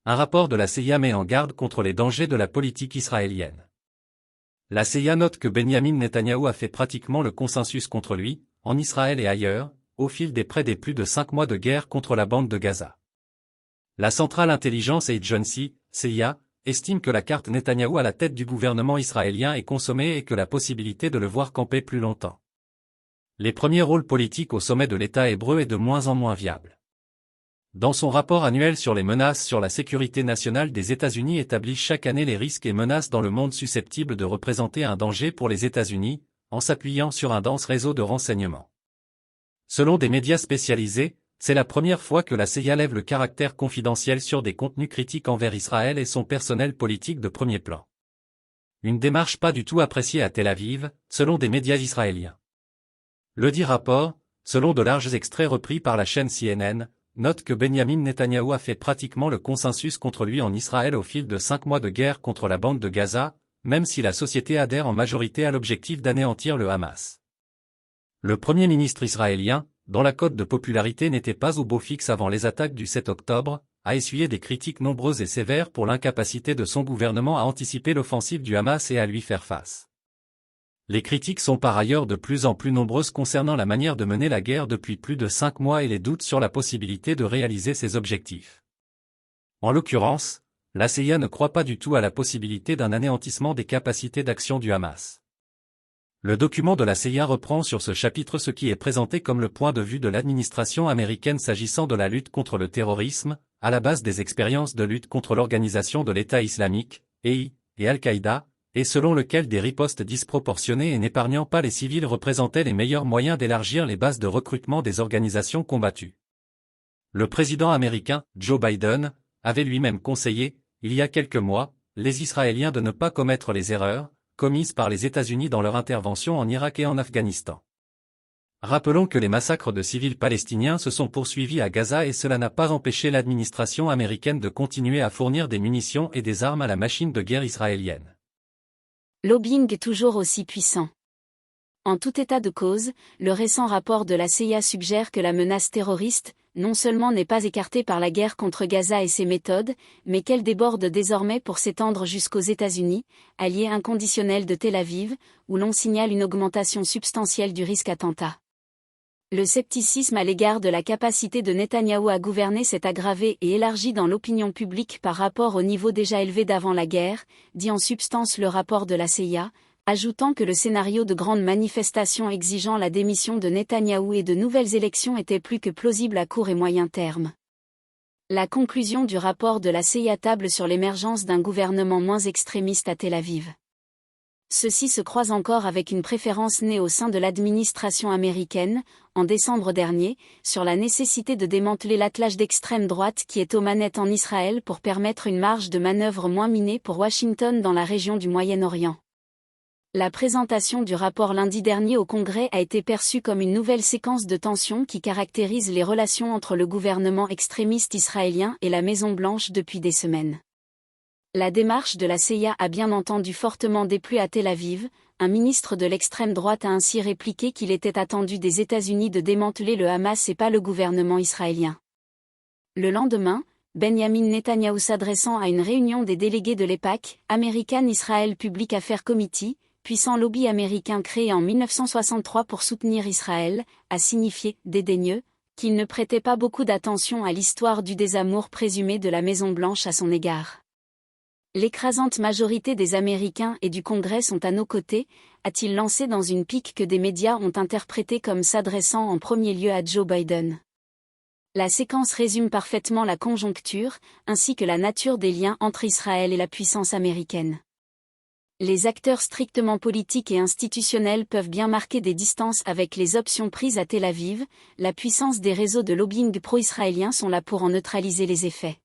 Un rapport de la CIA met en garde contre les dangers de la politique israélienne. La CIA note que Benyamin Netanyahou a fait pratiquement le consensus contre lui, en Israël et ailleurs, au fil des plus de 5 mois de guerre contre la bande de Gaza. La Central Intelligence Agency, CIA, estime que la carte Netanyahou à la tête du gouvernement israélien est consommée et que la possibilité de le voir camper plus longtemps. Les premiers rôles politiques au sommet de l'État hébreu est de moins en moins viable. Dans son rapport annuel sur les menaces sur la sécurité nationale des États-Unis établit chaque année les risques et menaces dans le monde susceptibles de représenter un danger pour les États-Unis, en s'appuyant sur un dense réseau de renseignements. Selon des médias spécialisés, c'est la première fois que la CIA lève le caractère confidentiel sur des contenus critiques envers Israël et son personnel politique de premier plan. Une démarche pas du tout appréciée à Tel Aviv, selon des médias israéliens. Le dit rapport, selon de larges extraits repris par la chaîne CNN, note que Benyamin Netanyahou a fait pratiquement le consensus contre lui en Israël au fil de 5 mois de guerre contre la bande de Gaza, même si la société adhère en majorité à l'objectif d'anéantir le Hamas. Le Premier ministre israélien, dont la cote de popularité n'était pas au beau fixe avant les attaques du 7 octobre, a essuyé des critiques nombreuses et sévères pour l'incapacité de son gouvernement à anticiper l'offensive du Hamas et à lui faire face. Les critiques sont par ailleurs de plus en plus nombreuses concernant la manière de mener la guerre depuis plus de 5 mois et les doutes sur la possibilité de réaliser ses objectifs. En l'occurrence, la CIA ne croit pas du tout à la possibilité d'un anéantissement des capacités d'action du Hamas. Le document de la CIA reprend sur ce chapitre ce qui est présenté comme le point de vue de l'administration américaine s'agissant de la lutte contre le terrorisme, à la base des expériences de lutte contre l'organisation de l'État islamique, EI, et Al-Qaïda, et selon lequel des ripostes disproportionnées et n'épargnant pas les civils représentaient les meilleurs moyens d'élargir les bases de recrutement des organisations combattues. Le président américain, Joe Biden, avait lui-même conseillé, il y a quelques mois, les Israéliens de ne pas commettre les erreurs commises par les États-Unis dans leur intervention en Irak et en Afghanistan. Rappelons que les massacres de civils palestiniens se sont poursuivis à Gaza et cela n'a pas empêché l'administration américaine de continuer à fournir des munitions et des armes à la machine de guerre israélienne. Lobbying toujours aussi puissant. En tout état de cause, le récent rapport de la CIA suggère que la menace terroriste, non seulement n'est pas écartée par la guerre contre Gaza et ses méthodes, mais qu'elle déborde désormais pour s'étendre jusqu'aux États-Unis, alliés inconditionnels de Tel Aviv, où l'on signale une augmentation substantielle du risque attentat. Le scepticisme à l'égard de la capacité de Netanyahou à gouverner s'est aggravé et élargi dans l'opinion publique par rapport au niveau déjà élevé d'avant la guerre, dit en substance le rapport de la CIA, ajoutant que le scénario de grandes manifestations exigeant la démission de Netanyahou et de nouvelles élections était plus que plausible à court et moyen terme. La conclusion du rapport de la CIA table sur l'émergence d'un gouvernement moins extrémiste à Tel Aviv. Ceci se croise encore avec une préférence née au sein de l'administration américaine, en décembre dernier, sur la nécessité de démanteler l'attelage d'extrême droite qui est aux manettes en Israël pour permettre une marge de manœuvre moins minée pour Washington dans la région du Moyen-Orient. La présentation du rapport lundi dernier au Congrès a été perçue comme une nouvelle séquence de tensions qui caractérise les relations entre le gouvernement extrémiste israélien et la Maison-Blanche depuis des semaines. La démarche de la CIA a bien entendu fortement déplu à Tel Aviv. Un ministre de l'extrême droite a ainsi répliqué qu'il était attendu des États-Unis de démanteler le Hamas et pas le gouvernement israélien. Le lendemain, Benyamin Netanyahou s'adressant à une réunion des délégués de l'EPAC, American Israel Public Affairs Committee, puissant lobby américain créé en 1963 pour soutenir Israël, a signifié, dédaigneux, qu'il ne prêtait pas beaucoup d'attention à l'histoire du désamour présumé de la Maison-Blanche à son égard. L'écrasante majorité des Américains et du Congrès sont à nos côtés, a-t-il lancé dans une pique que des médias ont interprétée comme s'adressant en premier lieu à Joe Biden. La séquence résume parfaitement la conjoncture, ainsi que la nature des liens entre Israël et la puissance américaine. Les acteurs strictement politiques et institutionnels peuvent bien marquer des distances avec les options prises à Tel Aviv, la puissance des réseaux de lobbying pro-israélien sont là pour en neutraliser les effets.